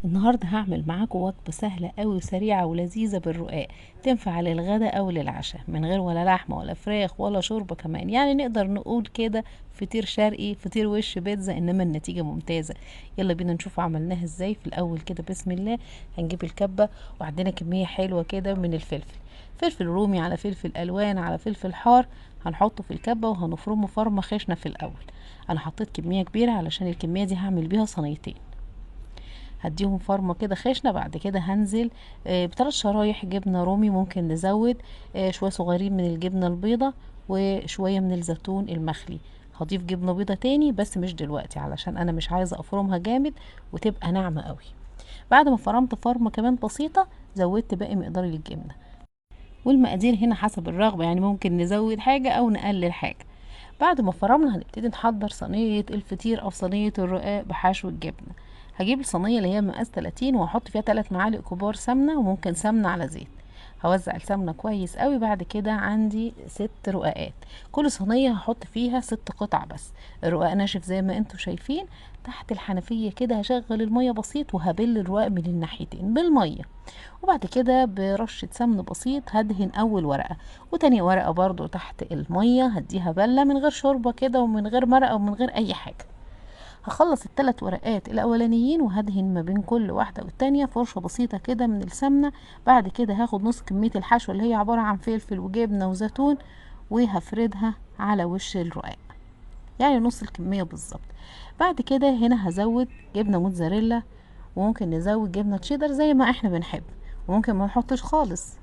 النهارده هعمل معاكم وجبة سهلة قوي وسريعة ولذيذة بالرقاق. تنفع للغدا او للعشاء من غير ولا لحمة ولا فراخ ولا شوربة كمان، يعني نقدر نقول كده فطير شرقي، فطير وش بيتزا، انما النتيجة ممتازة. يلا بينا نشوف عملناها ازاي. في الاول كده بسم الله، هنجيب الكبة وعندنا كمية حلوة كده من الفلفل، فلفل رومي على فلفل الوان على فلفل حار. هنحطه في الكبة وهنفرمه فرمة خشنة في الاول. انا حطيت كمية كبيرة علشان الكمية دي هعمل بيها صينيتين. هديهم فرمة كده خشنة. بعد كده هنزل بثلاث شرايح جبنة رومي، ممكن نزود شوية صغيرين من الجبنة البيضة وشوية من الزيتون المخلي. هضيف جبنة بيضة تاني بس مش دلوقتي علشان انا مش عايزة افرمها جامد وتبقى ناعمة قوي. بعد ما فرمت فرمة كمان بسيطة، زودت باقي مقدار الجبنة. والمقادير هنا حسب الرغبة، يعني ممكن نزود حاجة او نقلل حاجة. بعد ما فرمنا هنبتدي نحضر صينية الفطير او صينية الرقاق بحشو الجبنة. هجيب الصينية اللي هي مقاس 30 وهحط فيها 3 معالق كبار سمنة، وممكن سمنة على زيت. هوزع السمنة كويس قوي. بعد كده عندي 6 رقاقات، كل صينية هحط فيها 6 قطع بس. الرقاق ناشف زي ما انتوا شايفين. تحت الحنفية كده هشغل المية بسيط وهبل الرقاق من الناحيتين بالمية. وبعد كده برشة سمن بسيط هدهن اول ورقة، وتاني ورقة برضو تحت المية هديها بلة من غير شوربة كده ومن غير مرقة ومن غير اي حاجة. هخلص ال3 ورقات الاولانيين وهدهن ما بين كل واحدة والتانية فرشة بسيطة كده من السمنة. بعد كده هاخد نص كمية الحشو اللي هي عبارة عن فلفل وجبنة وزيتون، وهفردها على وش الرقاق، يعني نص الكمية بالظبط. بعد كده هنا هزود جبنة موتزاريلا، وممكن نزود جبنة تشيدر زي ما احنا بنحب، وممكن ما نحطش خالص.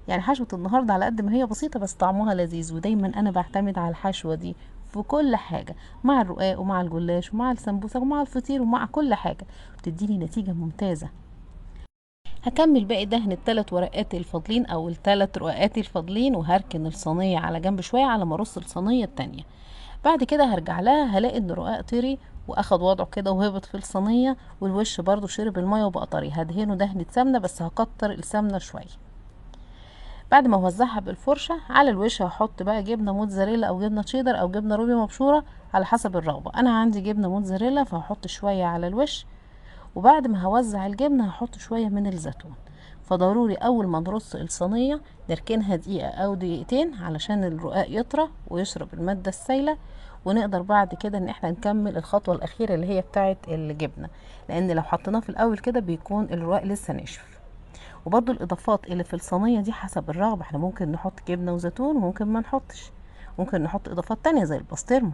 يعني حشوة النهاردة على قد ما هي بسيطة بس طعمها لذيذ، ودايما انا بعتمد على الحشوة دي في كل حاجة، مع الرقاق ومع الجلاش ومع السمبوسة ومع الفطير ومع كل حاجة، بتديني نتيجة ممتازة. هكمل باقي دهن ال3 ورقات الفاضلين او ال3 رقاقات الفاضلين، وهركن الصينية على جنب شوية على ما ارص الصينية التانية. بعد كده هرجع لها هلاقي ان الرقاق طري واخد وضعه كده وهبط في الصينيه، والوش برضو شرب الميه وبقى طري. هدهنه دهنه سمنه بس هكتر السمنه شويه. بعد ما اوزعها بالفرشه على الوش هحط بقى جبنه موتزاريلا او جبنه تشيدر او جبنه رومي مبشوره على حسب الرغبه. انا عندي جبنه موتزاريلا فهحط شويه على الوش. وبعد ما هوزع الجبنه هحط شويه من الزيتون. فضروري اول ما نرص الصينيه نركنها دقيقه او دقيقتين علشان الرقاق يطرى ويشرب الماده السائله، ونقدر بعد كده ان احنا نكمل الخطوه الاخيره اللي هي بتاعه الجبنه، لان لو حطيناه في الاول كده بيكون الرقاق لسه ناشف. وبرضو الاضافات اللي في الصينيه دي حسب الرغبه، احنا ممكن نحط جبنه وزيتون وممكن ما نحطش، ممكن نحط اضافات تانية زي البسطرمه.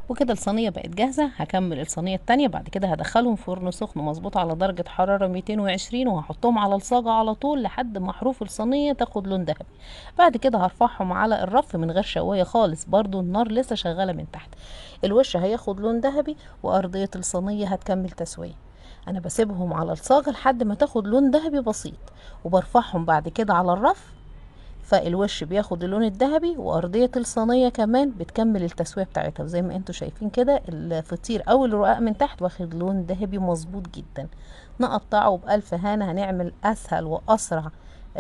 وكده الصينيه بقت جاهزه. هكمل الصينيه التانية. بعد كده هدخلهم فرن سخن مظبوط على درجه حراره 220، وهحطهم على الصاجه على طول لحد ما حروف الصينيه تاخد لون ذهبي. بعد كده هرفعهم على الرف من غير شوايه خالص، برضو النار لسه شغاله من تحت. الوش هياخد لون ذهبي وارضيه الصينيه هتكمل تسويه. انا بسيبهم على الصاجه لحد ما تاخد لون ذهبي بسيط، وبرفعهم بعد كده على الرف. فالوش بياخد اللون الذهبي وارضية الصينية كمان بتكمل التسوية بتاعتها، وزي ما انتوا شايفين كده الفطير او الرقاق من تحت واخد لون ذهبي مظبوط جدا. نقطعه بألف هنا. هنعمل اسهل واسرع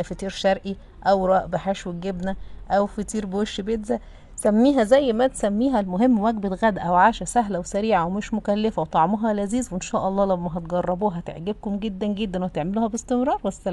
فطير شرقي او رقاق بحشو الجبنة او فطير بوش بيتزا، سميها زي ما تسميها. المهم وجبة غدا او عشاء سهلة وسريعة ومش مكلفة وطعمها لذيذ، وان شاء الله لما هتجربوها هتعجبكم جدا جدا وتعملوها باستمرار. والسلام.